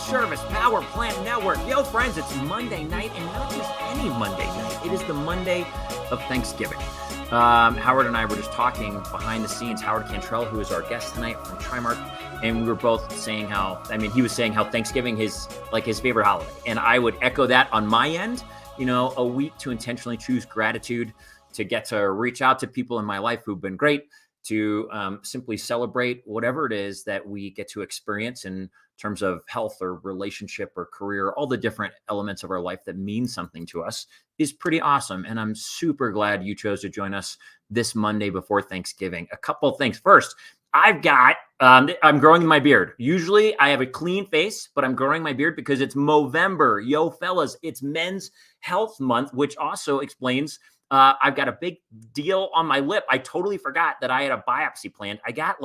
Foodservice Power Plant Network. Yo, friends, it's Monday night, and not just any Monday night. It is the Monday of Thanksgiving. Howard and I were just talking behind the scenes. Howard Cantrell, who is our guest tonight from TriMark, and we were both saying he was saying how Thanksgiving is like his favorite holiday. And I would echo that on my end. You know, a week to intentionally choose gratitude, to get to reach out to people in my life who've been great, to simply celebrate whatever it is that we get to experience in terms of health or relationship or career, all the different elements of our life that mean something to us is pretty awesome. And I'm super glad you chose to join us this Monday before Thanksgiving. A couple of things. First, I'm growing my beard. Usually I have a clean face, but I'm growing my beard because it's Movember. Yo, fellas, it's Men's Health Month, which also explains I've got a big deal on my lip. I totally forgot that I had a biopsy planned. I got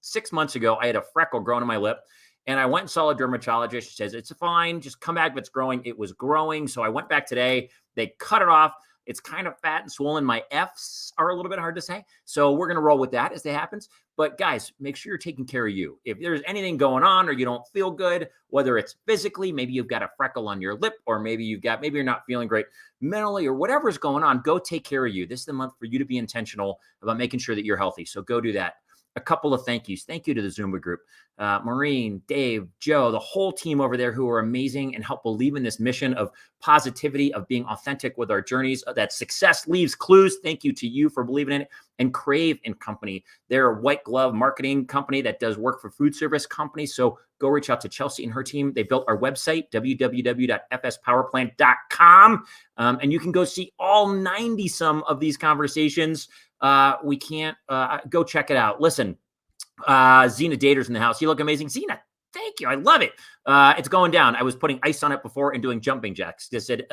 6 months ago, I had a freckle growing on my lip, and I went and saw a dermatologist. She says, it's fine. Just come back if it's growing. It was growing. So I went back today. They cut it off. It's kind of fat and swollen. My F's are a little bit hard to say. So we're going to roll with that as it happens. But guys, make sure you're taking care of you. If there's anything going on or you don't feel good, whether it's physically, maybe you've got a freckle on your lip, or maybe you're not feeling great mentally, or whatever's going on, go take care of you. This is the month for you to be intentional about making sure that you're healthy. So go do that. A couple of thank yous. Thank you to the Zumba group, Maureen, Dave, Joe, the whole team over there who are amazing and help believe in this mission of positivity, of being authentic with our journeys, that success leaves clues. Thank you to you for believing in it. And Crave and Company, they're a white glove marketing company that does work for food service companies. So go reach out to Chelsea and her team. They built our website, www.fspowerplant.com. And you can go see all 90 some of these conversations. Go check it out. Listen, Zena Dater's in the house. You look amazing. Zena, thank you. I love it. It's going down. I was putting ice on it before and doing jumping jacks. They said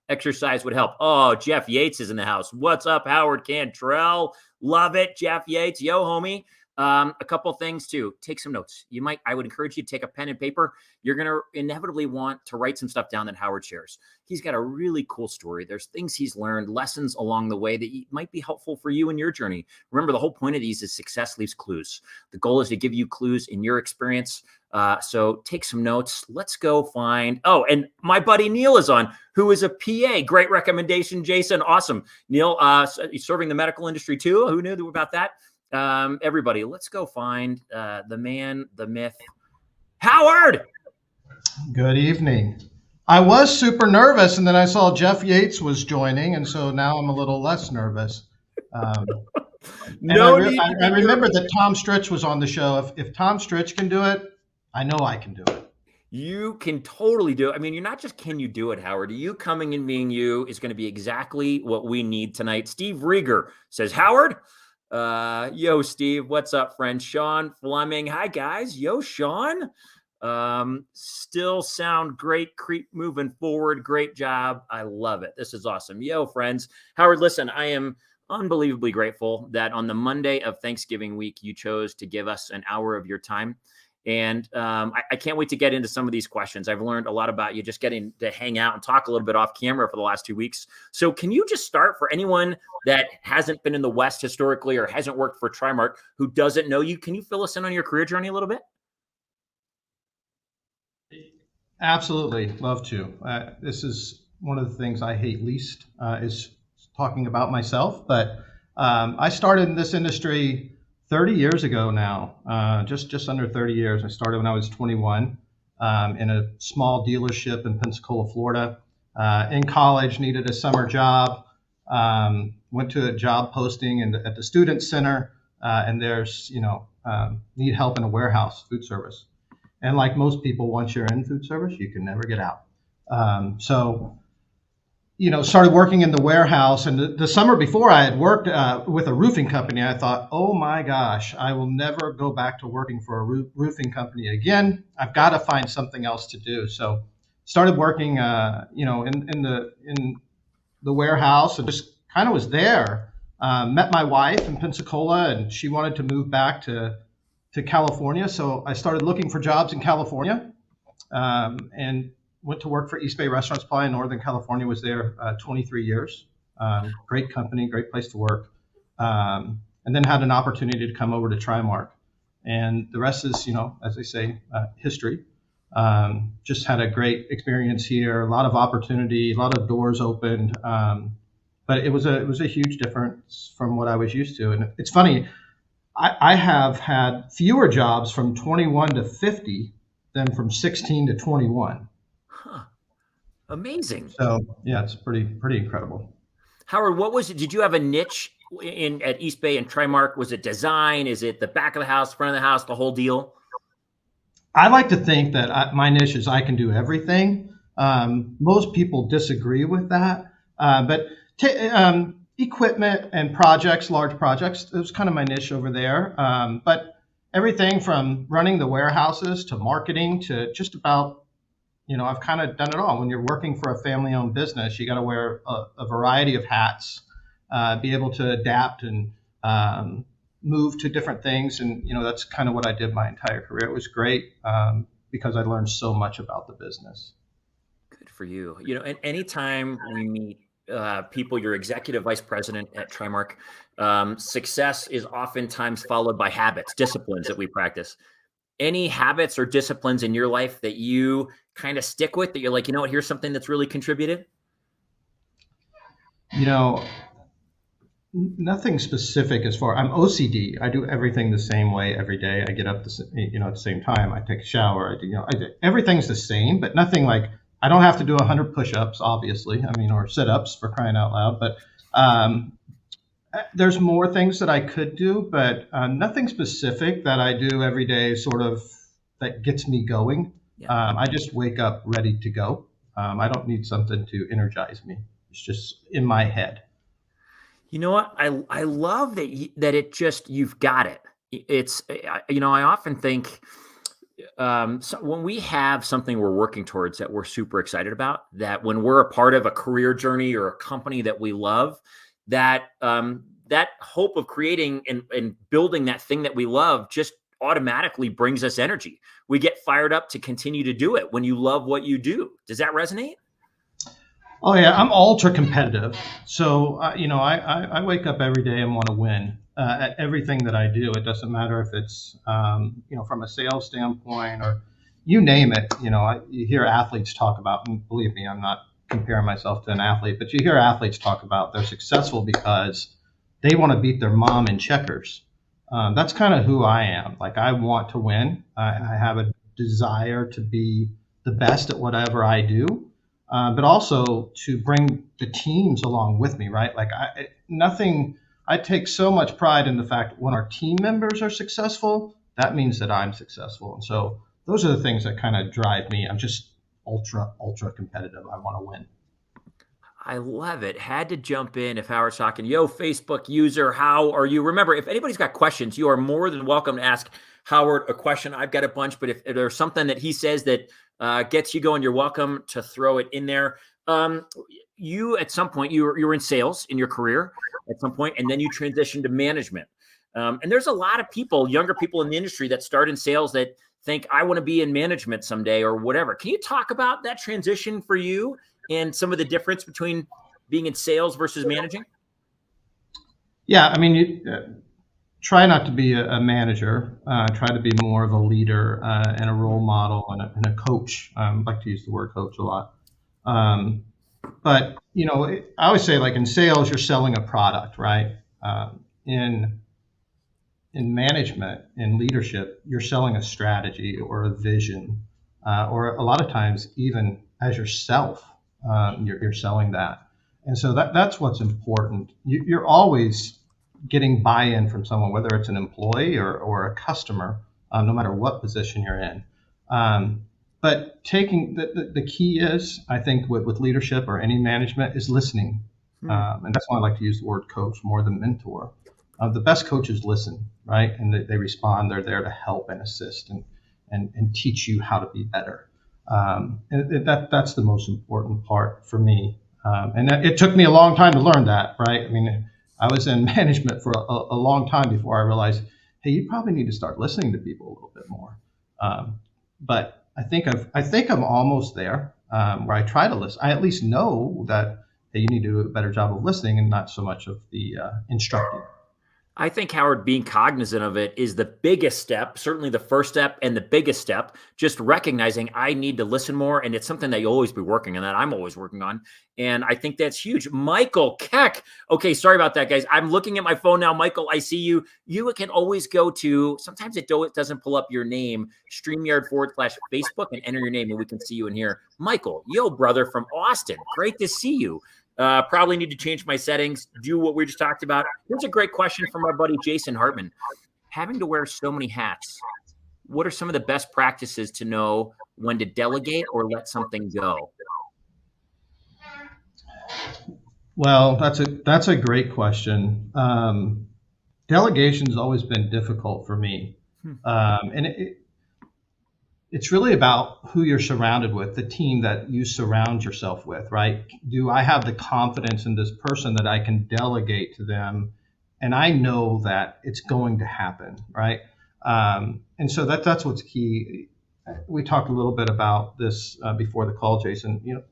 exercise would help. Oh, Jeff Yates is in the house. What's up, Howard Cantrell? Love it. Jeff Yates. Yo, homie. A couple things too. Take some notes. I would encourage you to take a pen and paper. You're going to inevitably want to write some stuff down that Howard shares. He's got a really cool story. There's things he's learned, lessons along the way that might be helpful for you in your journey. Remember, the whole point of these is success leaves clues. The goal is to give you clues in your experience. So take some notes. Let's go find. Oh, and my buddy Neil is on, who is a PA. Great recommendation, Jason. Awesome. Neil, he's serving the medical industry too. Who knew about that? Everybody, let's go find the man, the myth, Howard. Good evening. I was super nervous, and then I saw Jeff Yates was joining, and so now I'm a little less nervous. I remember that Tom Stritch was on the show. If Tom Stritch can do it, I know I can do it. You can totally do it. I mean, you're not just can you do it, Howard. You coming and being you is going to be exactly what we need tonight. Steve Rieger says, Howard. Yo, Steve, what's up, friend? Sean Fleming. Hi, guys. Yo, Sean. Still sound great. Creep moving forward. Great job. I love it. This is awesome. Yo, friends. Howard, listen, I am unbelievably grateful that on the Monday of Thanksgiving week, you chose to give us an hour of your time. And I can't wait to get into some of these questions. I've learned a lot about you just getting to hang out and talk a little bit off camera for the last 2 weeks. So can you just start, for anyone that hasn't been in the West historically or hasn't worked for TriMark, who doesn't know you, can you fill us in on your career journey a little bit? Absolutely. Love to. This is one of the things I hate least, is talking about myself. But I started in this industry 30 years ago now, just under 30 years. I started when I was 21 in a small dealership in Pensacola, Florida. In college, needed a summer job, went to a job posting at the student center, and there's, need help in a warehouse, food service. And like most people, once you're in food service, you can never get out. Started working in the warehouse. And the summer before, I had worked with a roofing company. I thought, oh my gosh, I will never go back to working for a roofing company again. I've got to find something else to do. So started working, in the warehouse, and just kind of was there. Met my wife in Pensacola, and she wanted to move back to California. So I started looking for jobs in California, and went to work for East Bay Restaurant Supply in Northern California, was there 23 years. Great company, great place to work. And then had an opportunity to come over to TriMark. And the rest is, as they say, history. Just had a great experience here, a lot of opportunity, a lot of doors opened. But it was a huge difference from what I was used to. And it's funny, I have had fewer jobs from 21 to 50 than from 16 to 21. Huh. Amazing. So yeah, it's pretty incredible. Howard, what was it? Did you have a niche in at East Bay and TriMark? Was it design? Is it the back of the house, front of the house, the whole deal? I like to think that my niche is I can do everything. Most people disagree with that, but equipment and projects, large projects, it was kind of my niche over there. But everything from running the warehouses to marketing to just about, I've kind of done it all. When you're working for a family-owned business, you got to wear a variety of hats, be able to adapt and move to different things. And, that's kind of what I did my entire career. It was great because I learned so much about the business. Good for you. And anytime we meet people, you're executive vice president at TriMark, success is oftentimes followed by habits, disciplines that we practice. Any habits or disciplines in your life that you kind of stick with that you're like, what, here's something that's really contributed? Nothing specific as far. I'm OCD. I do everything the same way every day. I get up, at the same time. I take a shower. Everything's the same, but nothing like I don't have to do 100 push-ups, obviously. Or sit-ups for crying out loud. But there's more things that I could do, but nothing specific that I do every day sort of that gets me going. Yeah. I just wake up ready to go. I don't need something to energize me. It's just in my head. You know what? I love that it just, you've got it. It's, I often think so when we have something we're working towards that we're super excited about, that when we're a part of a career journey or a company that we love, that that hope of creating and building that thing that we love just automatically brings us energy. We get fired up to continue to do it when you love what you do. Does that resonate? Oh yeah, I'm ultra competitive. So I wake up every day and want to win at everything that I do. It doesn't matter if it's from a sales standpoint or you name it. You hear athletes talk about, and believe me, I'm not comparing myself to an athlete, but you hear athletes talk about they're successful because they want to beat their mom in checkers. That's kind of who I am. Like I want to win. I have a desire to be the best at whatever I do. But also to bring the teams along with me, right? Like I take so much pride in the fact that when our team members are successful, that means that I'm successful. And so those are the things that kind of drive me. I'm just ultra competitive. I want to win. I love it. Had to jump in if Howard's talking. Yo, Facebook user, how are you? Remember, if anybody's got questions, you are more than welcome to ask Howard a question. I've got a bunch, but if there's something that he says that gets you going, you're welcome to throw it in there. You, at some point, you were in sales in your career at some point, and then you transitioned to management. And there's a lot of people, younger people in the industry that start in sales that think, I want to be in management someday or whatever. Can you talk about that transition for you and some of the difference between being in sales versus managing? Yeah, try not to be a manager. Try to be more of a leader and a role model and a coach. I like to use the word coach a lot. But I always say, like in sales, you're selling a product, right? In management, in leadership, you're selling a strategy or a vision, or a lot of times even as yourself, you're selling that. And so that's what's important. You're always getting buy-in from someone, whether it's an employee or a customer, no matter what position you're in. But taking the key is, I think, with leadership or any management is listening. And that's why I like to use the word coach more than mentor. The best coaches listen, right? And they respond. They're there to help and assist and teach you how to be better. And that's the most important part for me. And it took me a long time to learn that, right? I was in management for a long time before I realized, hey, you probably need to start listening to people a little bit more. But I think I'm almost there, where I try to listen. I at least know that, hey, you need to do a better job of listening and not so much of the instructing. I think, Howard, being cognizant of it is the biggest step, certainly the first step and the biggest step, just recognizing I need to listen more. And it's something that you'll always be working on, that I'm always working on. And I think that's huge. Michael Keck. Okay, sorry about that, guys. I'm looking at my phone now. Michael, I see you. You can always go to, sometimes it doesn't pull up your name, StreamYard/Facebook, and enter your name and we can see you in here. Michael, yo, brother from Austin. Great to see you. Probably need to change my settings, do what we just talked about. Here's a great question from our buddy Jason Hartman. Having to wear so many hats, what are some of the best practices to know when to delegate or let something go? Well, that's a great question. Delegation's always been difficult for me, and it's really about who you're surrounded with, the team that you surround yourself with, right? Do I have the confidence in this person that I can delegate to them, and I know that it's going to happen, right? And so that's what's key. We talked a little bit about this before the call, Jason.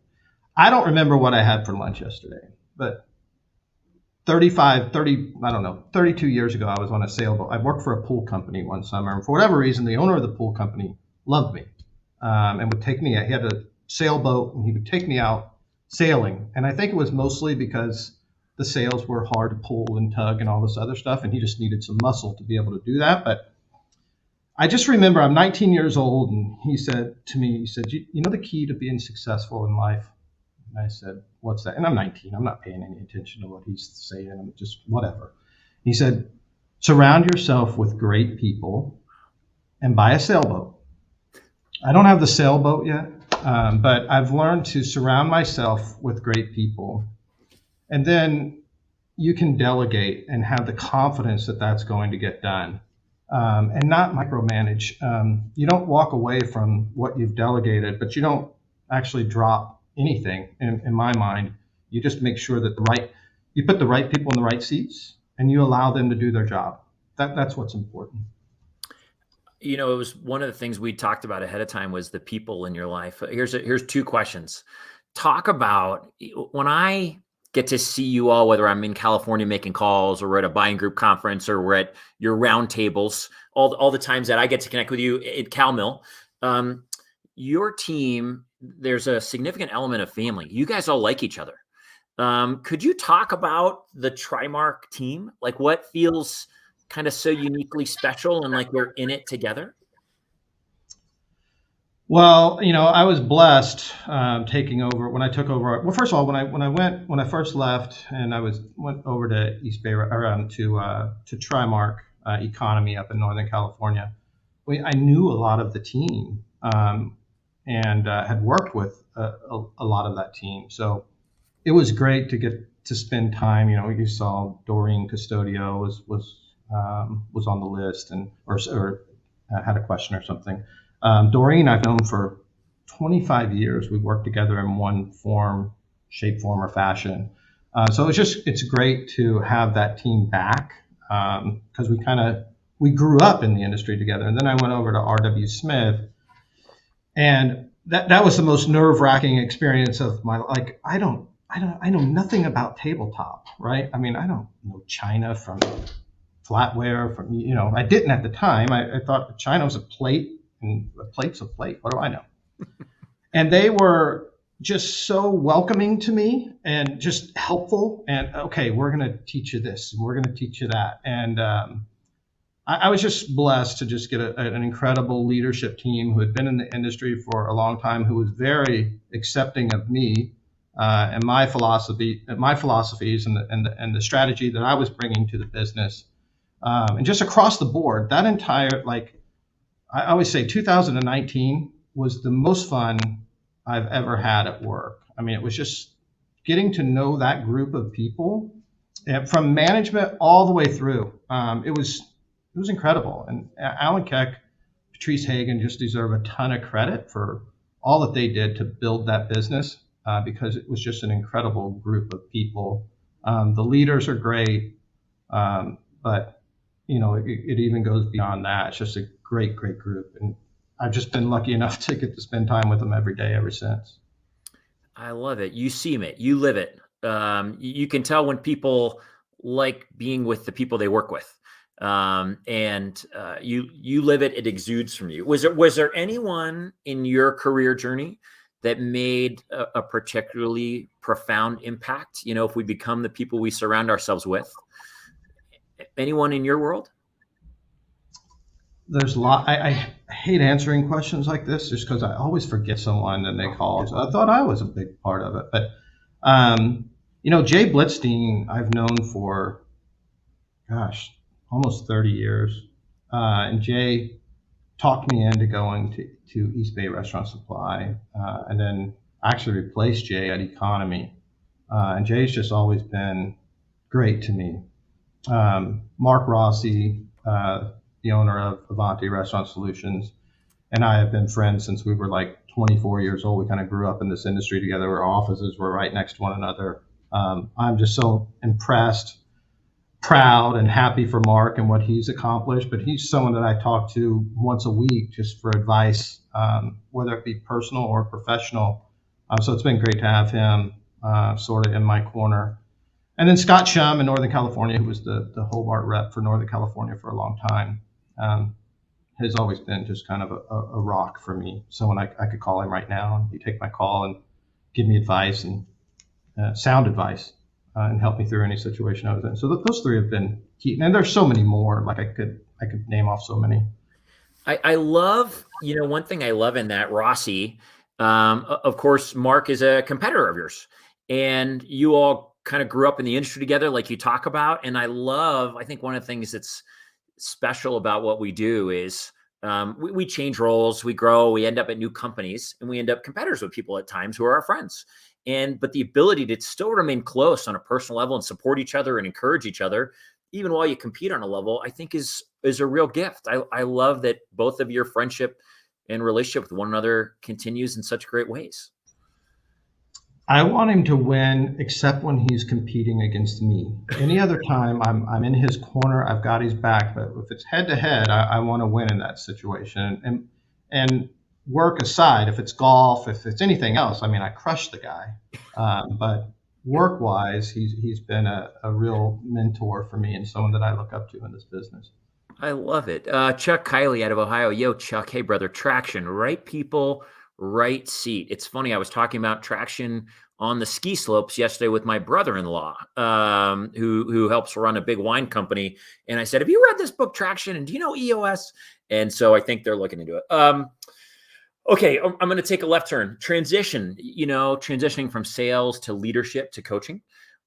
I don't remember what I had for lunch yesterday, but 32 years ago, I was on a sailboat. I worked for a pool company one summer, and for whatever reason, the owner of the pool company loved me and would take me. He had a sailboat, and he would take me out sailing. And I think it was mostly because the sails were hard to pull and tug and all this other stuff, and he just needed some muscle to be able to do that. But I just remember I'm 19 years old, and he said to me, you know the key to being successful in life? And I said, what's that? And I'm 19. I'm not paying any attention to what he's saying. I'm just whatever. He said, surround yourself with great people and buy a sailboat. I don't have the sailboat yet, but I've learned to surround myself with great people. And then you can delegate and have the confidence that that's going to get done, and not micromanage. You don't walk away from what you've delegated, but you don't actually drop anything in my mind. You just make sure that you put the right people in the right seats and you allow them to do their job. That's what's important. It was one of the things we talked about ahead of time was the people in your life. Here's two questions. Talk about when I get to see you all, whether I'm in California making calls or we're at a buying group conference or we're at your round tables, all the times that I get to connect with you at CalMill, your team, there's a significant element of family. You guys all like each other. Could you talk about the TriMark team? Like what feels kind of so uniquely special and like we're in it together? Well, I was blessed taking over when I took over. Well, first of all, when I first left and went over to East Bay around to TriMark Economy up in Northern California, I knew a lot of the team and had worked with a lot of that team. So it was great to get to spend time. You saw Doreen Custodio was on the list or had a question or something. Doreen, I've known for 25 years. We worked together in one shape, form, or fashion. So it's great to have that team back because we grew up in the industry together. And then I went over to R.W. Smith, and that was the most nerve-wracking experience of my life. I know nothing about tabletop, right? I mean, I don't know China from flatware I didn't at the time. I thought China was a plate. And a plate's a plate. What do I know? And they were just so welcoming to me and just helpful. And okay, we're going to teach you this, and we're going to teach you that. And I was just blessed to just get an incredible leadership team who had been in the industry for a long time, who was very accepting of me and my philosophies and the strategy that I was bringing to the business. And just across the board, that entire I always say 2019 was the most fun I've ever had at work. I mean, it was just getting to know that group of people from management all the way through. It was incredible. And Alan Keck, Patrice Hagan just deserve a ton of credit for all that they did to build that business because it was just an incredible group of people. The leaders are great, but it even goes beyond that. It's just a great group. And I've just been lucky enough to get to spend time with them every day ever since. I love it. You see it, you live it. You can tell when people like being with the people they work with. And you live it; it exudes from you. Was there anyone in your career journey that made a particularly profound impact? If we become the people we surround ourselves with, anyone in your world? There's a lot. I hate answering questions like this just because I always forget someone and they call. So I thought I was a big part of it. But, Jay Blitzstein, I've known for, gosh, almost 30 years. And Jay talked me into going to East Bay Restaurant Supply, and then actually replaced Jay at Economy. And Jay's just always been great to me. Mark Rossi, the owner of Avanti Restaurant Solutions, and I have been friends since we were like 24 years old. We kind of grew up in this industry together. Our offices were right next to one another. I'm just so impressed, proud, and happy for Mark and what he's accomplished. But he's someone that I talk to once a week just for advice, whether it be personal or professional. So it's been great to have him sort of in my corner. And then Scott Shum in Northern California, who was the Hobart rep for Northern California for a long time, has always been just kind of a rock for me. Someone I could call him right now, and he'd take my call and give me advice and sound advice and help me through any situation I was in. So those three have been key. And there's so many more. Like I could name off so many. I love, one thing I love in that, Rossi, of course, Mark is a competitor of yours, and you all kind of grew up in the industry together, like you talk about. And I think one of the things that's special about what we do is we change roles, we grow, we end up at new companies, and we end up competitors with people at times who are our friends. But the ability to still remain close on a personal level and support each other and encourage each other, even while you compete on a level, I think is a real gift. I love that both of your friendship and relationship with one another continues in such great ways. I want him to win, except when he's competing against me. Any other time, I'm in his corner. I've got his back. But if it's head to head, I want to win in that situation. And work aside, if it's golf, if it's anything else, I crush the guy. But work wise, he's been a real mentor for me and someone that I look up to in this business. I love it. Chuck Kiley out of Ohio. Yo, Chuck. Hey, brother. Traction. Right people, right seat. It's funny. I was talking about traction on the ski slopes yesterday with my brother-in-law, who helps run a big wine company. And I said, have you read this book, Traction? And do you know EOS? And so I think they're looking into it. Okay, I'm going to take a left turn. Transitioning from sales to leadership to coaching,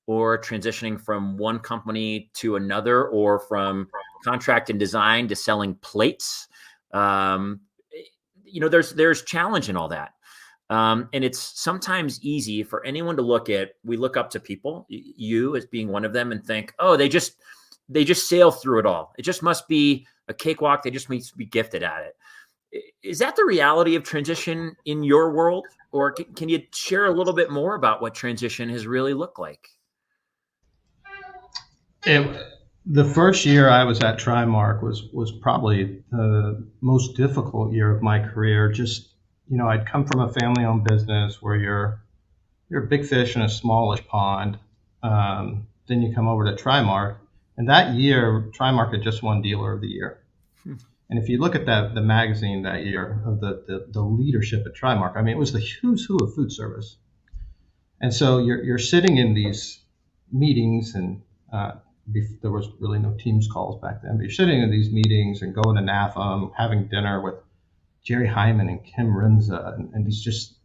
or transitioning from one company to another, or from contract and design to selling plates. There's challenge in all that. And it's sometimes easy for anyone to we look up to people, you as being one of them, and think, oh, they just sail through it all. It just must be a cakewalk. They just must be gifted at it. Is that the reality of transition in your world? Or can you share a little bit more about what transition has really looked like? The first year I was at TriMark was probably the most difficult year of my career. Just, I'd come from a family-owned business where you're a big fish in a smallish pond. Then you come over to TriMark, and that year TriMark had just won Dealer of the Year. And if you look at the magazine that year of the leadership at TriMark, it was the who's who of food service. And so you're sitting in these meetings, and there was really no Teams calls back then, but you're sitting in these meetings and going to NAFM, having dinner with Jerry Hyman and Kim Renza, and these just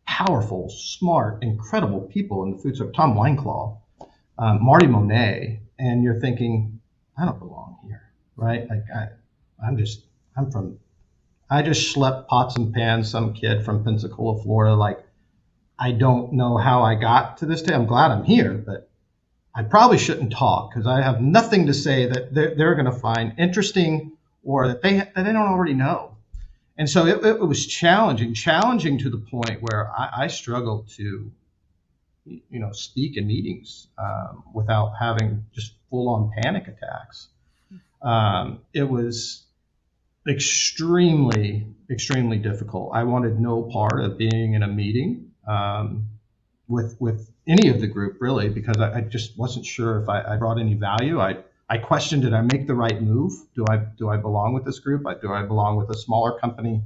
powerful, smart, incredible people in the food service. Tom Wineclaw, Marty Monet, and you're thinking, I don't belong here, right? Like I just schlepped pots and pans, some kid from Pensacola, Florida. Like, I don't know how I got to this day. I'm glad I'm here, but I probably shouldn't talk because I have nothing to say that they're going to find interesting or that they don't already know. And so it was challenging to the point where I struggled to, speak in meetings without having just full-on panic attacks. It was extremely, extremely difficult. I wanted no part of being in a meeting. with any of the group really, because I just wasn't sure if I brought any value. I questioned, did I make the right move? Do I belong with this group? Do I belong with a smaller company,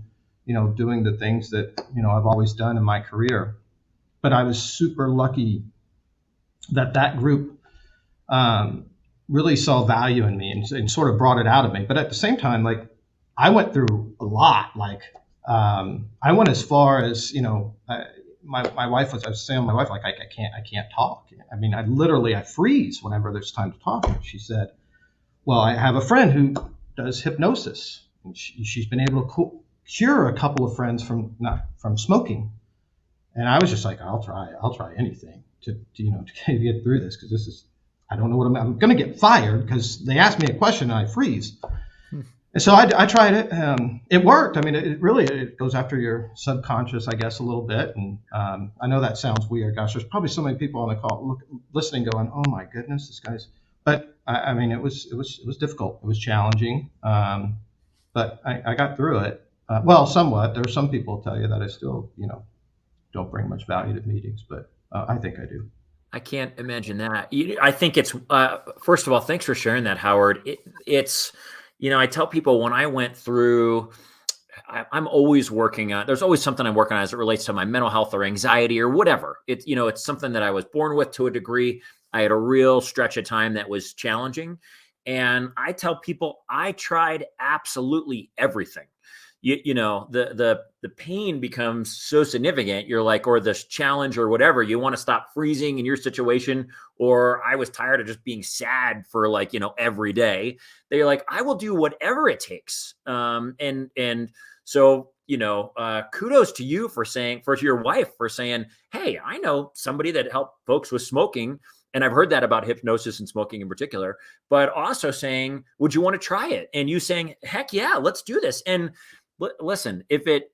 doing the things that I've always done in my career? But I was super lucky that group really saw value in me and sort of brought it out of me. But at the same time, like, I went through a lot. Like, I went as far as, my wife I was saying to my wife, like, I can't talk. I mean, I freeze whenever there's time to talk. And she said, well, I have a friend who does hypnosis, and she's been able to cure a couple of friends from smoking. And I was just like, I'll try anything to get through this, because this is, I don't know what I'm going to get fired because they asked me a question and I freeze. And so I tried it. It worked. I mean, it goes after your subconscious, I guess, a little bit. And I know that sounds weird. Gosh, there's probably so many people on the call listening going, oh my goodness, this guy's, but I mean, it was difficult. It was challenging. But I got through it. Well, somewhat. There are some people who tell you that I still, don't bring much value to meetings, but I think I do. I can't imagine that. I think it's, first of all, thanks for sharing that, Howard. It's, I tell people when I went through, I'm always working on, there's always something I'm working on as it relates to my mental health or anxiety or whatever. It's something that I was born with to a degree. I had a real stretch of time that was challenging. And I tell people I tried absolutely everything. The pain becomes so significant. You're like, or this challenge or whatever, you want to stop freezing in your situation. Or I was tired of just being sad for every day. They're like, I will do whatever it takes. And so, kudos to you for your wife for saying, hey, I know somebody that helped folks with smoking. And I've heard that about hypnosis and smoking in particular, but also saying, would you want to try it? And you saying, heck yeah, let's do this. And listen, if it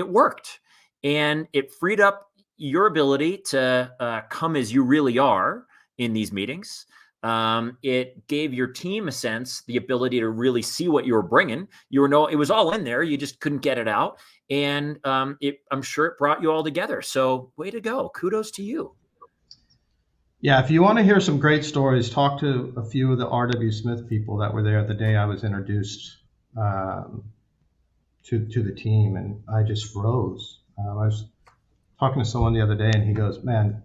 worked and it freed up your ability to come as you really are in these meetings. It gave your team a sense, the ability to really see what you were bringing. It was all in there. You just couldn't get it out. And I'm sure it brought you all together. So way to go. Kudos to you. Yeah, if you want to hear some great stories, talk to a few of the R.W. Smith people that were there the day I was introduced to the team, and I just froze. I was talking to someone the other day, and he goes, man,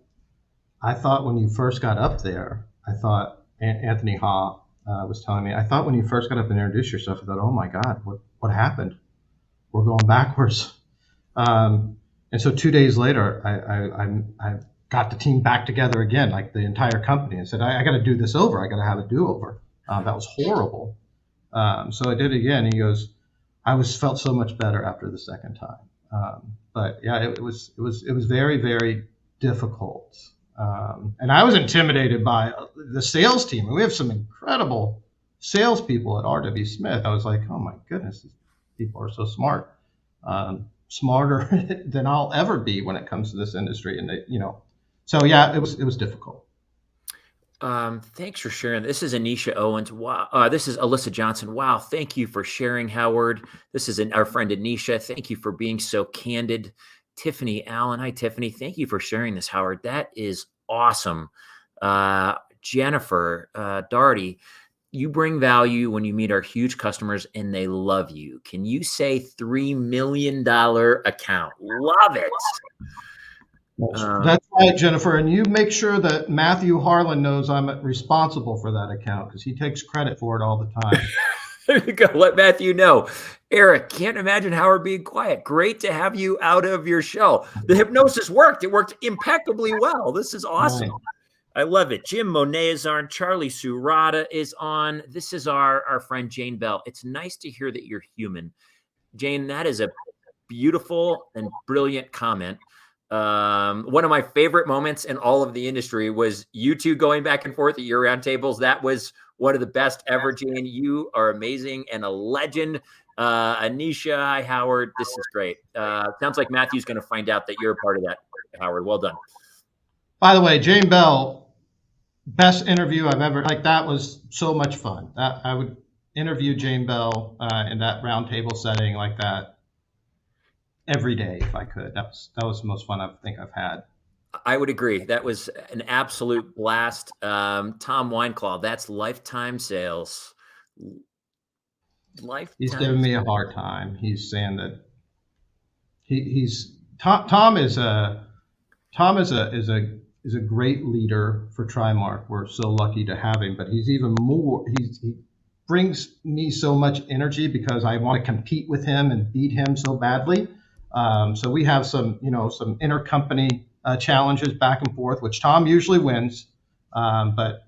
I thought when you first got up there, Anthony Ha was telling me, I thought when you first got up and introduced yourself, I thought, oh my God, what happened? We're going backwards. And so 2 days later, I got the team back together again, like the entire company, and said, I got to do this over. I got to have a do-over. That was horrible. So I did it again. He goes, I felt so much better after the second time. But yeah, it was very, very difficult. And I was intimidated by the sales team. And we have some incredible salespeople at R.W. Smith. I was like, oh my goodness, these people are so smart, smarter than I'll ever be when it comes to this industry. And so yeah, it was difficult. Thanks for sharing. This is Anisha Owens. Wow. This is Alyssa Johnson. Wow. Thank you for sharing, Howard. This is our friend Anisha. Thank you for being so candid. Tiffany Allen. Hi, Tiffany. Thank you for sharing this, Howard. That is awesome. Jennifer Darty, you bring value when you meet our huge customers and they love you. Can you say $3 million account? Love it. That's right, Jennifer. And you make sure that Matthew Harlan knows I'm responsible for that account, because he takes credit for it all the time. There you go. Let Matthew know. Eric, can't imagine Howard being quiet. Great to have you out of your shell. The hypnosis worked. It worked impeccably well. This is awesome. Right. I love it. Jim Monet is on. Charlie Surata is on. This is our friend Jane Bell. It's nice to hear that you're human. Jane, that is a beautiful and brilliant comment. One of my favorite moments in all of the industry was you two going back and forth at your round tables. That was one of the best ever, Jane. You are amazing and a legend. Anisha, hi, Howard. This is great. Sounds like Matthew's going to find out that you're a part of that, Howard. Well done. By the way, Jane Bell, best interview I've ever, that was so much fun. I would interview Jane Bell in that round table setting like that every day if I could. That was the most fun I think I've had. I would agree. That was an absolute blast. Tom Wineclaw, that's lifetime sales. He's Lifetime. giving me a hard time. He's saying that he's Tom is a Tom is a great leader for TriMark. We're so lucky to have him, but he's even more. He brings me so much energy because I want to compete with him and beat him so badly. So we have some intercompany challenges back and forth, which Tom usually wins. But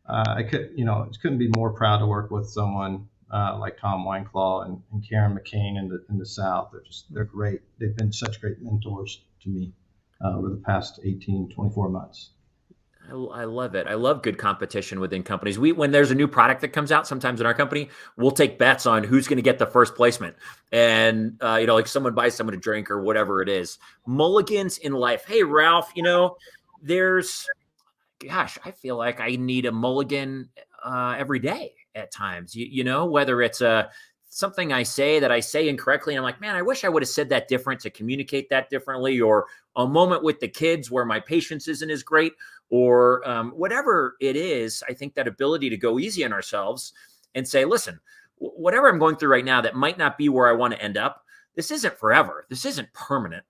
I couldn't be more proud to work with someone like Tom Wineclaw and Karen McCain in the South. They're great. They've been such great mentors to me over the past 18, 24 months. I love it. I love good competition within companies. When there's a new product that comes out, sometimes in our company, we'll take bets on who's going to get the first placement. And, like someone buys someone a drink or whatever it is. Mulligans in life. Hey, Ralph, I feel like I need a mulligan every day at times, whether it's something I say incorrectly. And I'm like, man, I wish I would have said that different to communicate that differently, or a moment with the kids where my patience isn't as great, or whatever it is. I think that ability to go easy on ourselves and say, listen, whatever I'm going through right now that might not be where I want to end up, this isn't forever. This isn't permanent.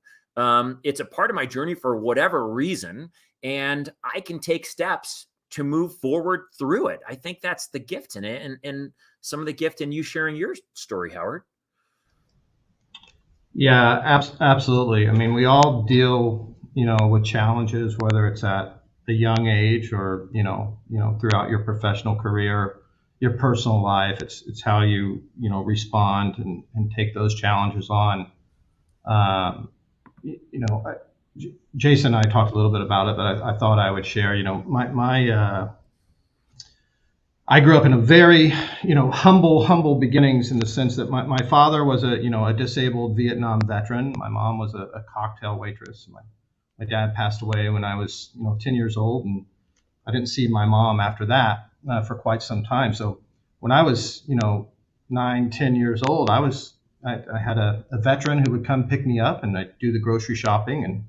It's a part of my journey for whatever reason, and I can take steps to move forward through it. I think that's the gift in it, and some of the gift in you sharing your story, Howard. Yeah, absolutely. I mean, we all deal, with challenges, whether it's at a young age or, throughout your professional career, your personal life. It's how you, respond and take those challenges on. Um, Jason and I talked a little bit about it, but I thought I would share, I grew up in a very, humble beginnings, in the sense that my father was a disabled Vietnam veteran. My mom was a cocktail waitress. My dad passed away when I was, 10 years old, and I didn't see my mom after that for quite some time. So when I was, 9, 10 years old, I had a veteran who would come pick me up, and I'd do the grocery shopping, and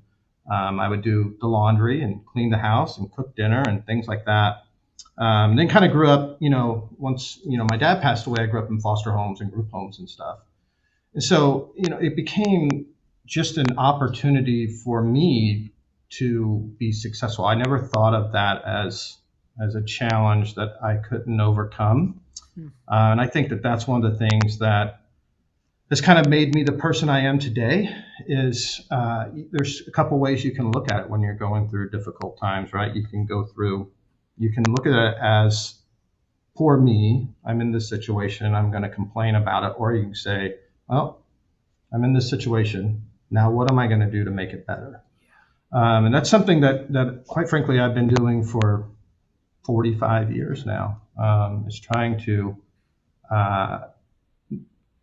I would do the laundry and clean the house and cook dinner and things like that. Then kind of grew up, once, my dad passed away, I grew up in foster homes and group homes and stuff. And so, it became just an opportunity for me to be successful. I never thought of that as a challenge that I couldn't overcome. And I think that that's one of the things that has kind of made me the person I am today. Is there's a couple ways you can look at it when you're going through difficult times, right? You can look at it as, poor me, I'm in this situation, I'm going to complain about it. Or you can say, well, I'm in this situation. Now, what am I going to do to make it better? And that's something that, quite frankly, I've been doing for 45 years now, is trying to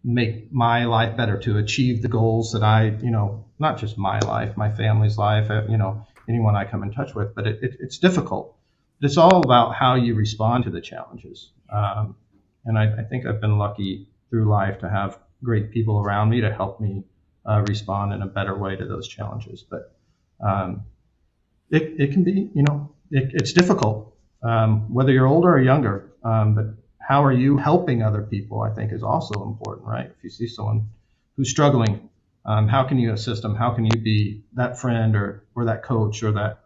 make my life better, to achieve the goals that not just my life, my family's life, anyone I come in touch with, but it's difficult. It's all about how you respond to the challenges. And I think I've been lucky through life to have great people around me to help me respond in a better way to those challenges. But it can be, it's difficult, whether you're older or younger. But how are you helping other people, I think, is also important, right? If you see someone who's struggling, how can you assist them? How can you be that friend or that coach or that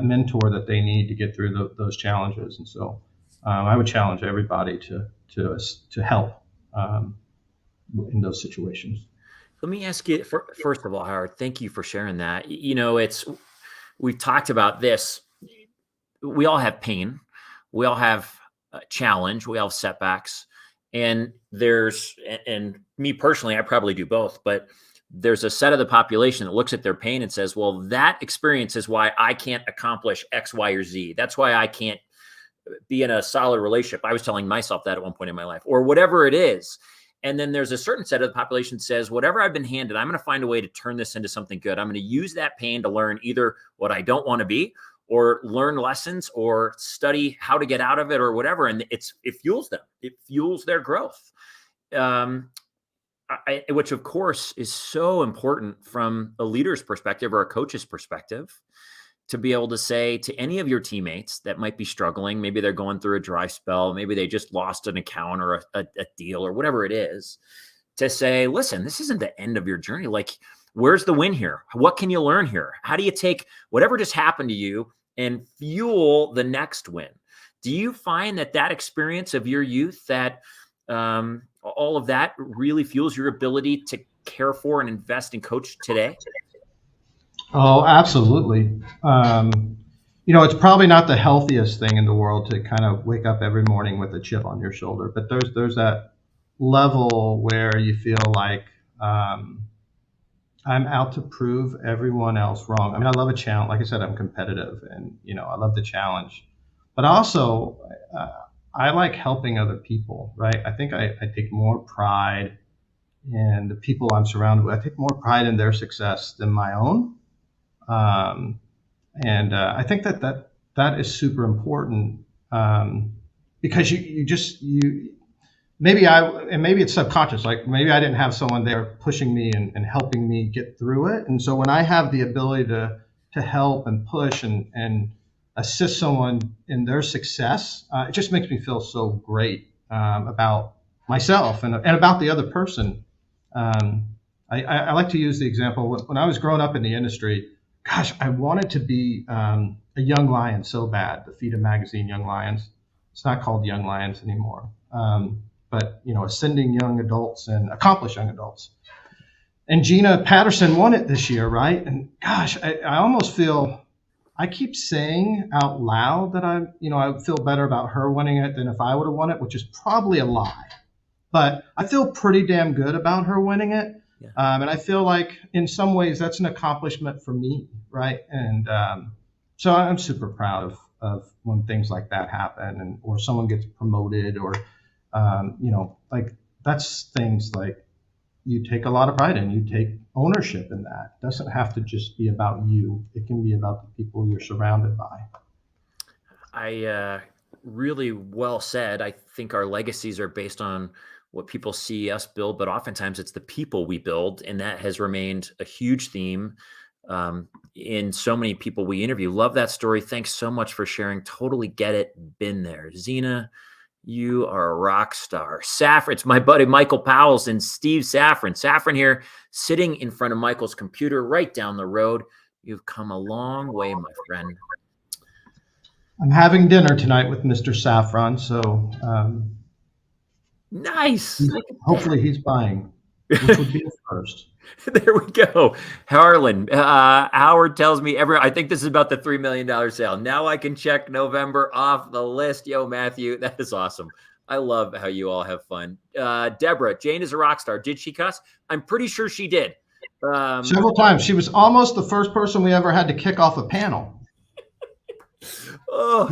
mentor that they need to get through those challenges? And so I would challenge everybody to help in those situations. Let me ask you, first of all, Howard, thank you for sharing that. We've talked about this. We all have pain. We all have challenge. We all have setbacks. And and me personally, I probably do both, but there's a set of the population that looks at their pain and says, well, that experience is why I can't accomplish X, Y, or Z. That's why I can't be in a solid relationship. I was telling myself that at one point in my life, or whatever it is. And then there's a certain set of the population that says, whatever I've been handed, I'm going to find a way to turn this into something good. I'm going to use that pain to learn either what I don't want to be, or learn lessons, or study how to get out of it, or whatever. And it fuels them. It fuels their growth. Which of course is so important from a leader's perspective or a coach's perspective. to be able to say to any of your teammates that might be struggling, maybe they're going through a dry spell, maybe they just lost an account or a deal or whatever it is, to say, listen, this isn't the end of your journey. Like, where's the win here? What can you learn here? How do you take whatever just happened to you and fuel the next win? Do you find that experience of your youth, that all of that really fuels your ability to care for and invest in coach today? Oh, absolutely. It's probably not the healthiest thing in the world to kind of wake up every morning with a chip on your shoulder, but there's that level where you feel like I'm out to prove everyone else wrong. I mean, I love a challenge. Like I said, I'm competitive, and I love the challenge. But also, I like helping other people, right? I think I take more pride in the people I'm surrounded with. I take more pride in their success than my own. I think that is super important, because maybe it's subconscious. Like, maybe I didn't have someone there pushing me and helping me get through it. And so when I have the ability to help and push and assist someone in their success, it just makes me feel so great about myself and about the other person. I like to use the example when I was growing up in the industry. Gosh, I wanted to be a young lion so bad. The Feed magazine, Young Lions. It's not called Young Lions anymore. But ascending young adults and accomplished young adults. And Gina Patterson won it this year, right? And gosh, I almost feel, I keep saying out loud that I feel better about her winning it than if I would have won it, which is probably a lie. But I feel pretty damn good about her winning it. Yeah. And I feel like in some ways that's an accomplishment for me, right? And so I'm super proud of when things like that happen, or someone gets promoted, or like, that's things like you take a lot of pride in. You take ownership in that. It doesn't have to just be about you. It can be about the people you're surrounded by. Really well said. I think our legacies are based on what people see us build, but oftentimes it's the people we build. And that has remained a huge theme in so many people we interview. Love that story. Thanks so much for sharing. Totally get it. Been there. Zena, you are a rock star. Safran, it's my buddy Michael Powles and Steve Safran. Safran here, sitting in front of Michael's computer right down the road. You've come a long way, my friend. I'm having dinner tonight with Mr. Safran, so nice. Hopefully he's buying, which would be the first. There we go. Harlan, Howard tells me I think this is about the $3 million sale. Now I can check November off the list. Yo, Matthew, that is awesome. I love how you all have fun. Deborah, Jane is a rock star. Did she cuss? I'm pretty sure she did. Several times. She was almost the first person we ever had to kick off a panel. Oh,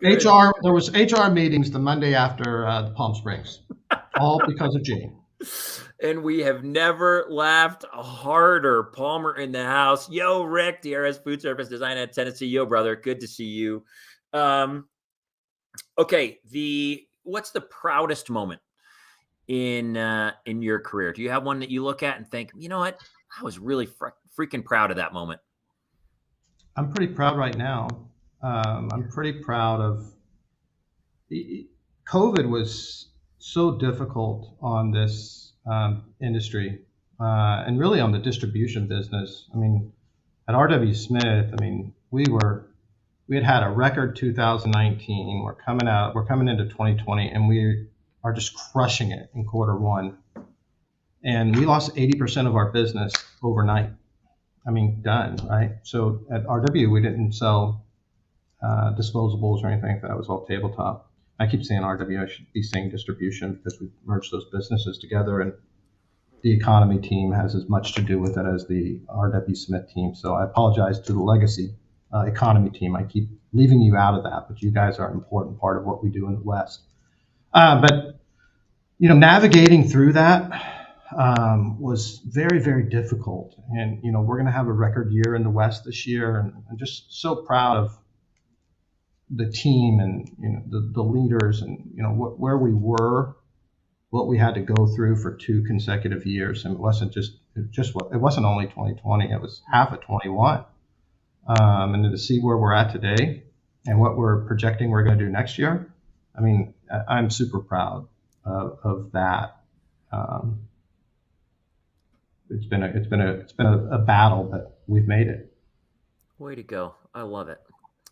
HR. There was HR meetings the Monday after the Palm Springs, all because of Jane. And we have never laughed harder. Palmer in the house. Yo, Rick, DRS Foodservice Design at Tennessee. Yo, brother, good to see you. Okay, what's the proudest moment in your career? Do you have one that you look at and think, you know what, I was really freaking proud of that moment? I'm pretty proud right now. I'm pretty proud of COVID was so difficult on this industry and really on the distribution business. I mean, at R.W. Smith, I mean, we had a record 2019. We're coming into 2020, and we are just crushing it in quarter one. And we lost 80% of our business overnight. I mean, done, right? So at RW, we didn't sell disposables or anything. That was all tabletop. I keep saying RW. I should be saying distribution because we merged those businesses together, and the economy team has as much to do with it as the RW Smith team. So I apologize to the legacy economy team. I keep leaving you out of that, but you guys are an important part of what we do in the West. But navigating through that was very, very difficult. And, we're going to have a record year in the West this year. And I'm just so proud of the team and, the leaders and, where we were, what we had to go through for 2 consecutive years. And it wasn't only 2020, it was half of 21. and then to see where we're at today and what we're projecting we're going to do next year. I mean, I'm super proud of that. Um, it's been a battle, but we've made it. Way to go. I love it.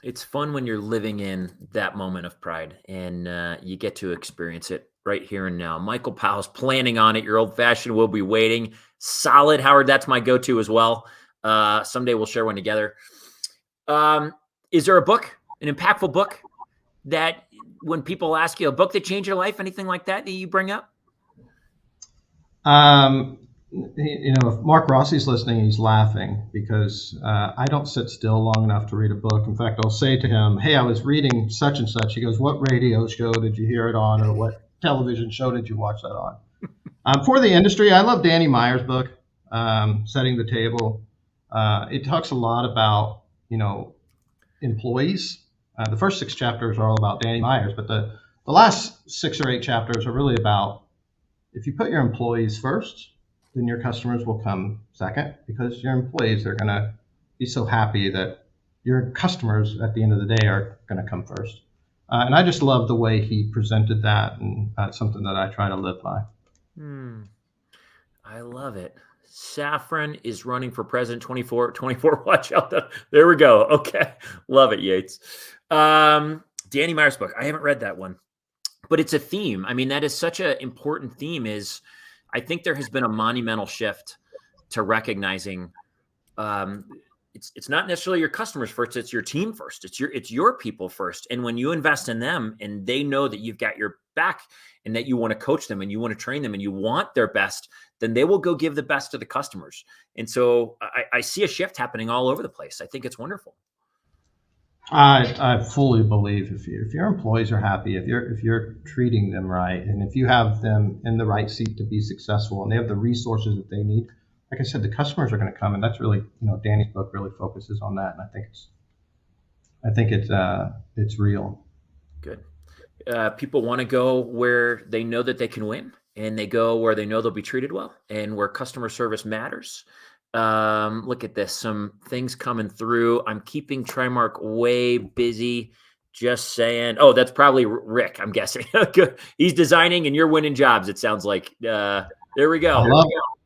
It's fun when you're living in that moment of pride and you get to experience it right here and now. Michael Powell's planning on it. Your old fashioned will be waiting. Solid, Howard. That's my go-to as well. Someday we'll share one together. Is there a book, an impactful book that when people ask you a book that changed your life, anything like that you bring up? If Mark Rossi's listening, he's laughing because I don't sit still long enough to read a book. In fact, I'll say to him, "Hey, I was reading such and such." He goes, "What radio show did you hear it on, or what television show did you watch that on?" For the industry, I love Danny Meyer's book, Setting the Table. It talks a lot about employees. The first 6 chapters are all about Danny Myers, but the last 6 or 8 chapters are really about if you put your employees first, then your customers will come second, because your employees are going to be so happy that your customers at the end of the day are going to come first. And I just love the way he presented that, and that's something that I try to live by. I love it. Saffron is running for president 24. Watch out. There we go. Okay. Love it, Yates. Danny Meyer's book. I haven't read that one, but it's a theme. I mean, that is such an important theme. I think there has been a monumental shift to recognizing it's not necessarily your customers first, it's your team first. It's your people first. And when you invest in them and they know that you've got your back and that you want to coach them and you want to train them and you want their best, then they will go give the best to the customers. And so I see a shift happening all over the place. I think it's wonderful. I fully believe if your employees are happy, if you're treating them right, and if you have them in the right seat to be successful, and they have the resources that they need, like I said, the customers are going to come, and that's really Danny's book really focuses on that, and I think it's real. Good. People want to go where they know that they can win, and they go where they know they'll be treated well, and where customer service matters. Look at this. Some things coming through. I'm keeping TriMark way busy. Just saying. Oh, that's probably Rick, I'm guessing. He's designing and you're winning jobs, it sounds like. There we go.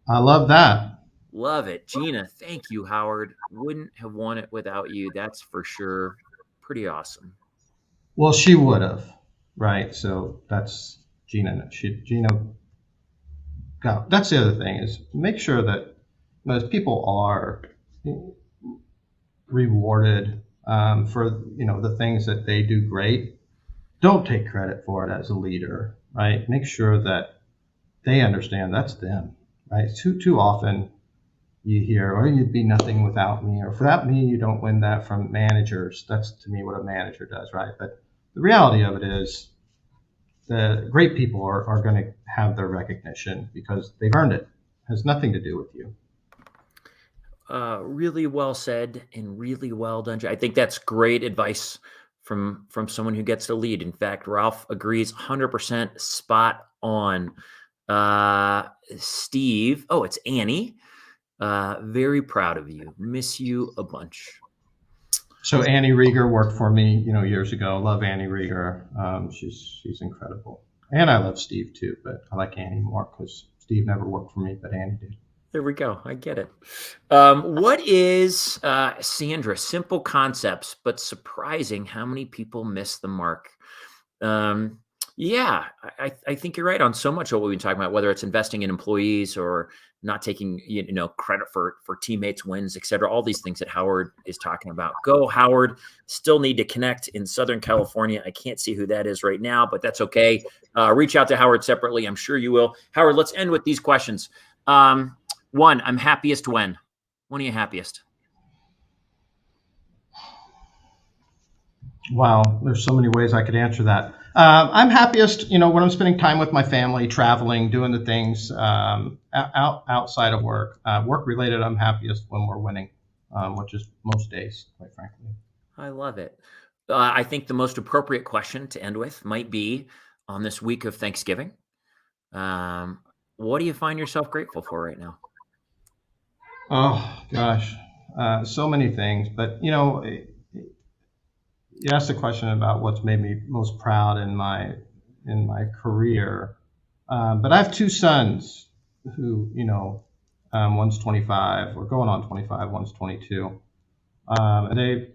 I love that. Love it. Gina, thank you, Howard. Wouldn't have won it without you. That's for sure. Pretty awesome. Well, she would have, right? So that's Gina. That's the other thing, is make sure that most people are rewarded for the things that they do great. Don't take credit for it as a leader, right? Make sure that they understand that's them, right? Too often you hear, "Oh, you'd be nothing without me," or "Without me, you don't win that," from managers. That's, to me, what a manager does, right? But the reality of it is the great people are going to have their recognition because they've earned it. It has nothing to do with you. Really well said and really well done. I think that's great advice from someone who gets to lead. In fact, Ralph agrees 100%, spot on. Steve, it's Annie. Very proud of you. Miss you a bunch. So Annie Rieger worked for me, years ago. Love Annie Rieger. She's incredible. And I love Steve too, but I like Annie more because Steve never worked for me, but Annie did. There we go. I get it. What is, Sandra, simple concepts, but surprising how many people miss the mark? Yeah, I think you're right on so much of what we've been talking about, whether it's investing in employees or not taking credit for teammates' wins, et cetera, all these things that Howard is talking about. Go, Howard. Still need to connect in Southern California. I can't see who that is right now, but that's okay. Reach out to Howard separately. I'm sure you will. Howard, let's end with these questions. One, I'm happiest when? When are you happiest? Wow, there's so many ways I could answer that. I'm happiest, when I'm spending time with my family, traveling, doing the things outside of work. Work related, I'm happiest when we're winning, which is most days, quite frankly. I love it. I think the most appropriate question to end with might be, on this week of Thanksgiving, what do you find yourself grateful for right now? Oh, gosh. So many things. But you asked a question about what's made me most proud in my career. But I have two sons who, one's 25 or going on 25, one's 22. And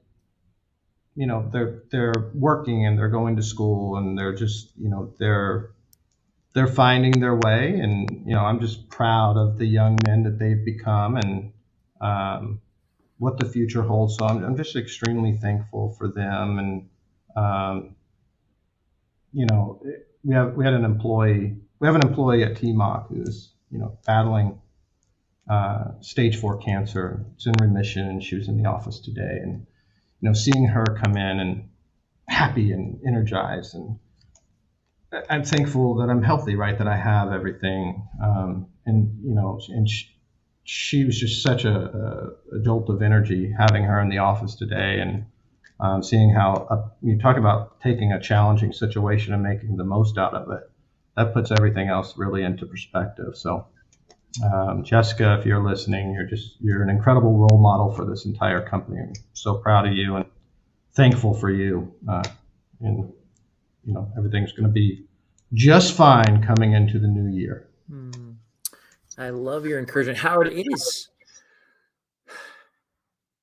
they're working and they're going to school and they're just, they're finding their way. And, I'm just proud of the young men that they've become and what the future holds. So I'm just extremely thankful for them. And, um, we have an employee at TMOC who's, battling stage 4 cancer. It's in remission, and she was in the office today. And seeing her come in and happy and energized, and I'm thankful that I'm healthy, right? That I have everything, and she was just such a jolt of energy having her in the office today, and seeing how you talk about taking a challenging situation and making the most out of it. That puts everything else really into perspective. So, Jessica, if you're listening, you're an incredible role model for this entire company. I'm so proud of you and thankful for you. And everything's going to be just fine coming into the new year. I love your encouragement, Howard.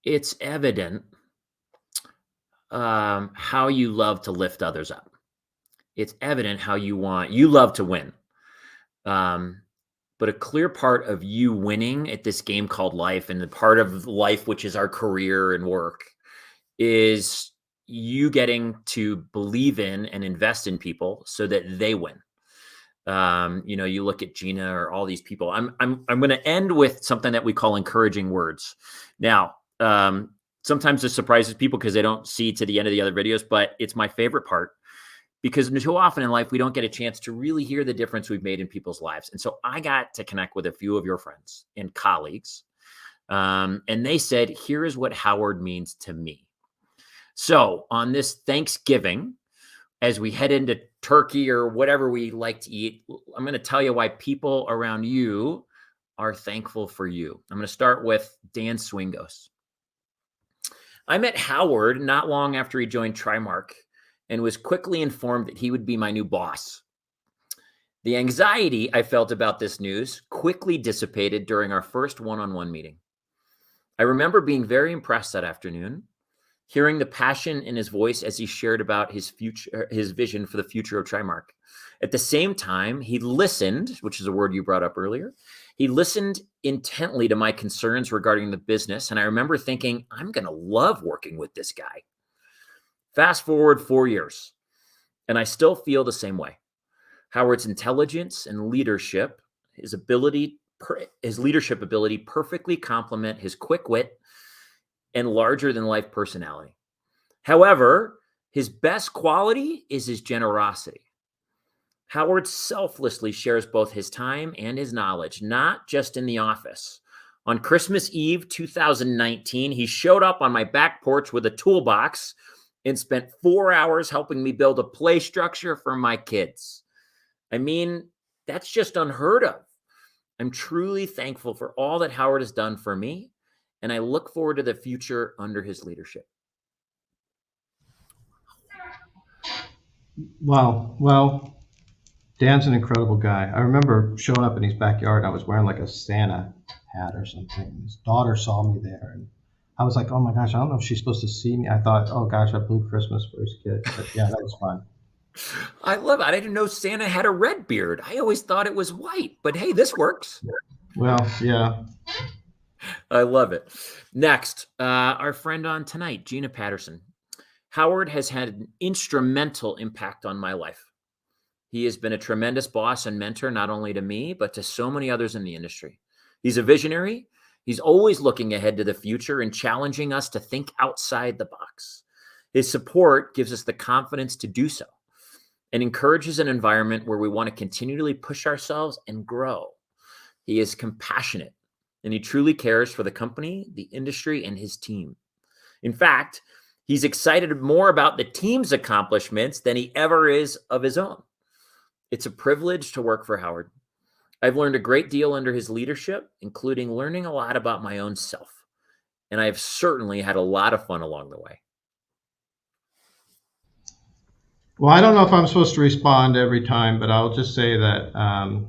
It's evident how you love to lift others up. It's evident how you love to win. But a clear part of you winning at this game called life, and the part of life which is our career and work, is you getting to believe in and invest in people so that they win. You look at Gina or all these people. I'm going to end with something that we call encouraging words. Now, sometimes it surprises people because they don't see to the end of the other videos, but it's my favorite part, because too often in life, we don't get a chance to really hear the difference we've made in people's lives. And so I got to connect with a few of your friends and colleagues. And they said, here is what Howard means to me. So on this Thanksgiving, as we head into turkey or whatever we like to eat, I'm going to tell you why people around you are thankful for you. I'm going to start with Dan Swingos. I met Howard not long after he joined TriMark and was quickly informed that he would be my new boss. The anxiety I felt about this news quickly dissipated during our first one-on-one meeting. I remember being very impressed that afternoon, hearing the passion in his voice as he shared about his vision for the future of TriMark. At the same time, he listened, which is a word you brought up earlier. He listened intently to my concerns regarding the business, and I remember thinking, I'm going to love working with this guy. Fast forward 4 years, and I still feel the same way. Howard's intelligence and leadership, his leadership ability perfectly complement his quick wit and larger-than-life personality. However, his best quality is his generosity. Howard selflessly shares both his time and his knowledge, not just in the office. On Christmas Eve 2019, he showed up on my back porch with a toolbox and spent 4 hours helping me build a play structure for my kids. I mean, that's just unheard of. I'm truly thankful for all that Howard has done for me, and I look forward to the future under his leadership. Wow. Well, Dan's an incredible guy. I remember showing up in his backyard. I was wearing like a Santa hat or something. His daughter saw me there, and I was like, oh my gosh, I don't know if she's supposed to see me. I thought, oh gosh, I blew Christmas for his kid. But yeah, that was fun. I love it. I didn't know Santa had a red beard. I always thought it was white, but hey, this works. Well, yeah. I love it. Next, our friend on tonight, Gina Patterson. Howard has had an instrumental impact on my life. He has been a tremendous boss and mentor, not only to me, but to so many others in the industry. He's a visionary. He's always looking ahead to the future and challenging us to think outside the box. His support gives us the confidence to do so and encourages an environment where we want to continually push ourselves and grow. He is compassionate, and he truly cares for the company, the industry, and his team. In fact, he's excited more about the team's accomplishments than he ever is of his own. It's a privilege to work for Howard. I've learned a great deal under his leadership, including learning a lot about my own self. and I've certainly had a lot of fun along the way. Well, I don't know if I'm supposed to respond every time, but I'll just say that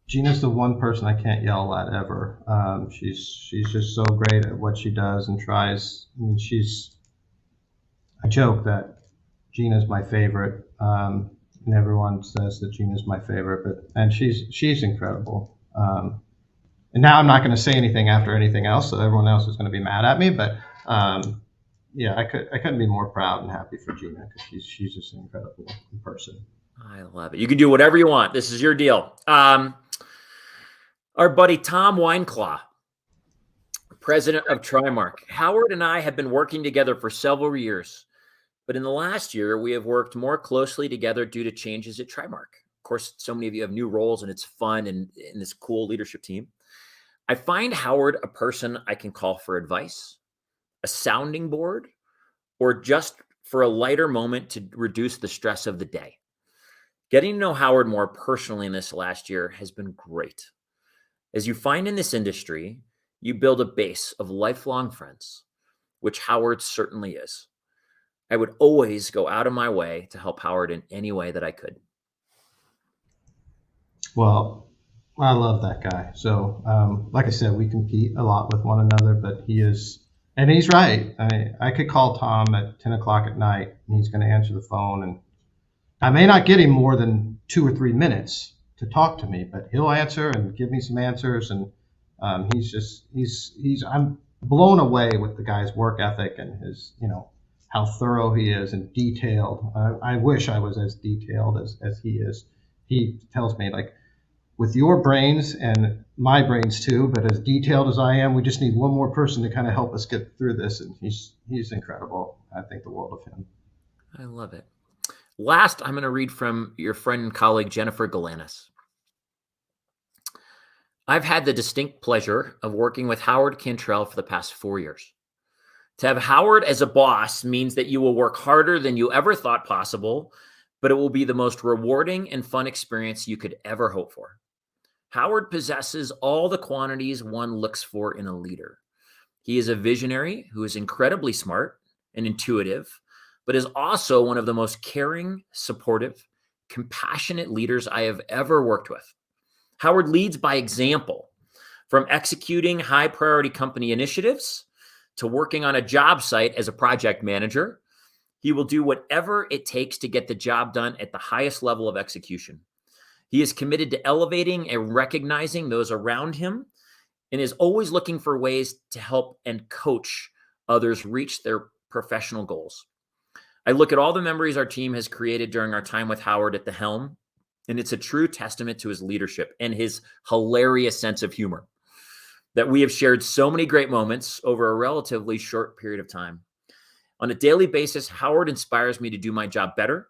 Gina's the one person I can't yell at ever. She's just so great at what she does and tries. I mean, I joke that Gina's my favorite, and everyone says that Gina's my favorite, and she's incredible. And now I'm not going to say anything after anything else, so everyone else is going to be mad at me. But yeah, I couldn't be more proud and happy for Gina because she's just an incredible person. I love it. You can do whatever you want. This is your deal. Our buddy Tom Wineclaw, president of TriMark. Howard and I have been working together for several years, but in the last year, we have worked more closely together due to changes at TriMark. Of course, so many of you have new roles, and it's fun and this cool leadership team. I find Howard a person I can call for advice, a sounding board, or just for a lighter moment to reduce the stress of the day. Getting to know Howard more personally in this last year has been great. As you find in this industry, you build a base of lifelong friends, which Howard certainly is. I would always go out of my way to help Howard in any way that I could. Well, I love that guy. So, like I said, we compete a lot with one another, but he's right. I could call Tom at 10 o'clock at night, and he's going to answer the phone, and I may not get him more than 2 or 3 minutes to talk to me, but he'll answer and give me some answers. And I'm blown away with the guy's work ethic and his, how thorough he is and detailed. I wish I was as detailed as he is. He tells me, like, with your brains and my brains too, but as detailed as I am, we just need one more person to kind of help us get through this. And he's incredible. I think the world of him. I love it. Last, I'm going to read from your friend and colleague, Jennifer Galanis. I've had the distinct pleasure of working with Howard Cantrell for the past 4 years. To have Howard as a boss means that you will work harder than you ever thought possible, but it will be the most rewarding and fun experience you could ever hope for. Howard possesses all the qualities one looks for in a leader. He is a visionary who is incredibly smart and intuitive, but is also one of the most caring, supportive, compassionate leaders I have ever worked with. Howard leads by example, from executing high priority company initiatives to working on a job site as a project manager. He will do whatever it takes to get the job done at the highest level of execution. He is committed to elevating and recognizing those around him and is always looking for ways to help and coach others reach their professional goals. I look at all the memories our team has created during our time with Howard at the helm, and it's a true testament to his leadership and his hilarious sense of humor that we have shared so many great moments over a relatively short period of time. On a daily basis, Howard inspires me to do my job better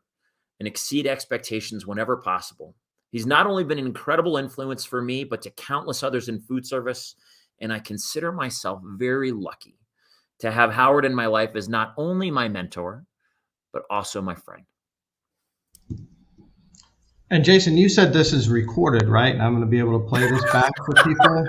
and exceed expectations whenever possible. He's not only been an incredible influence for me, but to countless others in food service, and I consider myself very lucky to have Howard in my life as not only my mentor, but also my friend. And Jason, you said this is recorded, right? And I'm going to be able to play this back for people.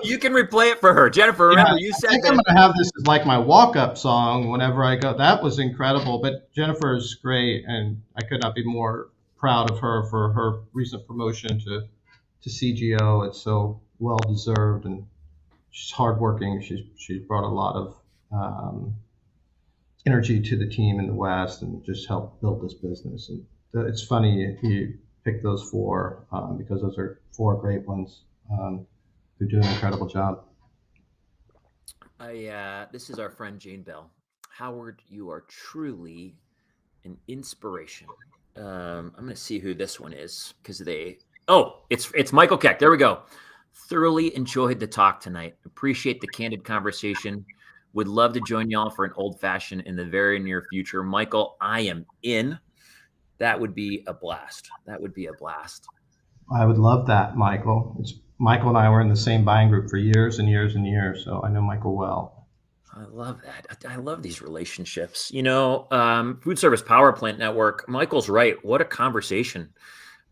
You can replay it for her. Jennifer, remember, you said I'm going to have this as like my walk-up song whenever I go. That was incredible. But Jennifer is great, and I could not be more proud of her for her recent promotion to CGO. It's so well-deserved, and she's hardworking. She's brought a lot of energy to the team in the West and just helped build this business. And it's funny you picked those four because those are four great ones. Who do an incredible job. This is our friend Jane Bell. Howard, you are truly an inspiration. I'm going to see who this one is because it's Michael Keck. There we go. Thoroughly enjoyed the talk tonight. Appreciate the candid conversation. Would love to join y'all for an old fashioned in the very near future. Michael, I am in. That would be a blast. I would love that, Michael. Michael and I were in the same buying group for years and years and years, so I know Michael well. I love that. I love these relationships. Food Service Power Plant Network, Michael's right. What a conversation.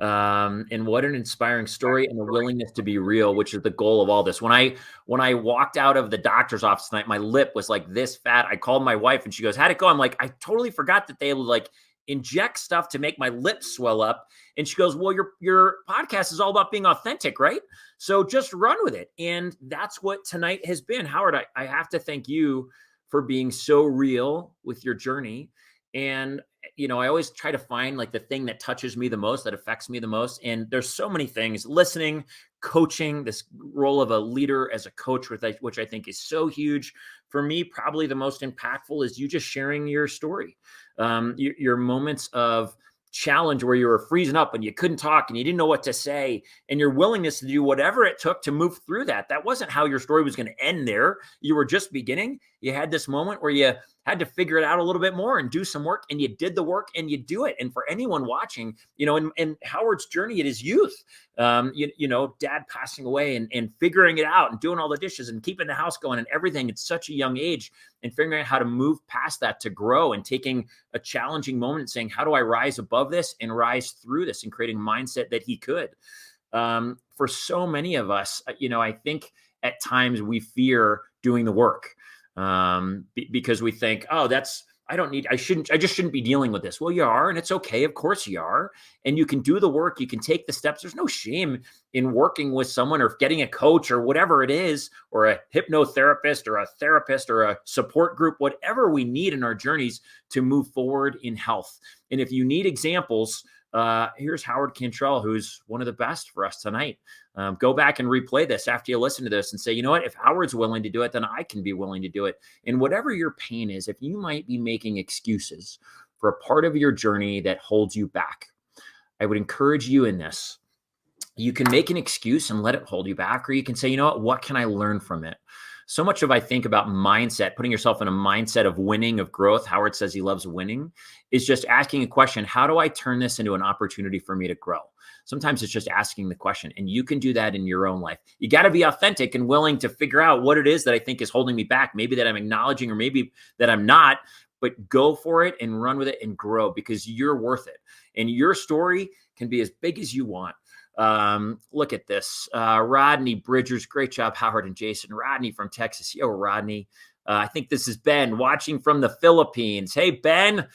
And what an inspiring story, and the willingness to be real, which is the goal of all this. When I walked out of the doctor's office tonight, my lip was like this fat. I called my wife and she goes, "How'd it go?" I'm like, "I totally forgot that they would like inject stuff to make my lips swell up." And she goes, "Well, your podcast is all about being authentic, right? So just run with it." And that's what tonight has been. Howard, I have to thank you for being so real with your journey. And I always try to find like the thing that touches me the most, that affects me the most. And there's so many things: listening, coaching, this role of a leader as a coach, which I think is so huge. For me, probably the most impactful is you just sharing your story, your moments of challenge where you were freezing up and you couldn't talk and you didn't know what to say, and your willingness to do whatever it took to move through that. That wasn't how your story was going to end there. You were just beginning. You had this moment where you had to figure it out a little bit more and do some work, and you did the work and you do it. And for anyone watching, in Howard's journey at his youth, dad passing away and figuring it out and doing all the dishes and keeping the house going and everything at such a young age, and figuring out how to move past that to grow, and taking a challenging moment and saying, how do I rise above this and rise through this, and creating a mindset that he could. For so many of us, I think at times we fear doing the work, because we think, oh, I just shouldn't be dealing with this. Well, you are, and it's okay. Of course you are. And you can do the work. You can take the steps. There's no shame in working with someone or getting a coach or whatever it is, or a hypnotherapist or a therapist or a support group, whatever we need in our journeys to move forward in health. And if you need examples, here's Howard Cantrell, who's one of the best for us tonight. Go back and replay this after you listen to this and say, you know what, if Howard's willing to do it, then I can be willing to do it. And whatever your pain is, if you might be making excuses for a part of your journey that holds you back, I would encourage you in this. You can make an excuse and let it hold you back, or you can say, you know what can I learn from it? So much of, I think, about mindset, putting yourself in a mindset of winning, of growth. Howard says he loves winning, is just asking a question. How do I turn this into an opportunity for me to grow? Sometimes it's just asking the question, and you can do that in your own life. You got to be authentic and willing to figure out what it is that I think is holding me back. Maybe that I'm acknowledging, or maybe that I'm not, but go for it and run with it and grow, because you're worth it. And your story can be as big as you want. Look at this. Rodney Bridgers. Great job, Howard and Jason. Rodney from Texas. Yo, Rodney. I think this is Ben watching from the Philippines. Hey, Ben.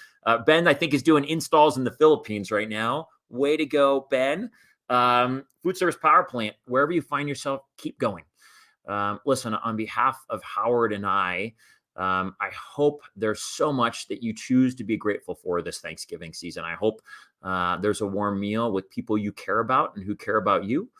Ben, I think, is doing installs in the Philippines right now. Way to go, Ben. Foodservice Power Plant, wherever you find yourself, keep going. Listen, on behalf of Howard and I hope there's so much that you choose to be grateful for this Thanksgiving season. I hope there's a warm meal with people you care about and who care about you.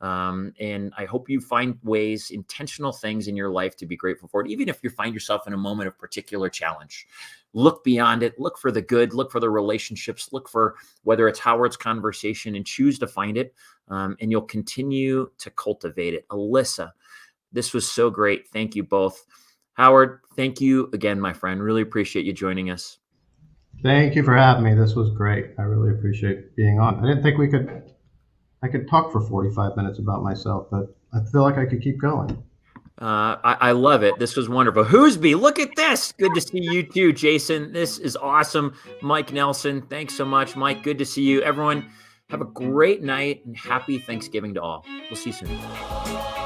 And I hope you find ways, intentional things in your life to be grateful for it. Even if you find yourself in a moment of particular challenge, look beyond it, look for the good, look for the relationships, look for whether it's Howard's conversation, and choose to find it. And you'll continue to cultivate it. Alyssa, this was so great. Thank you both. Howard, thank you again, my friend. Really appreciate you joining us. Thank you for having me. This was great. I really appreciate being on. I didn't think I could talk for 45 minutes about myself, but I feel like I could keep going. I love it. This was wonderful. Whoosby, look at this. Good to see you too, Jason. This is awesome. Mike Nelson, thanks so much. Mike, good to see you. Everyone, have a great night and happy Thanksgiving to all. We'll see you soon.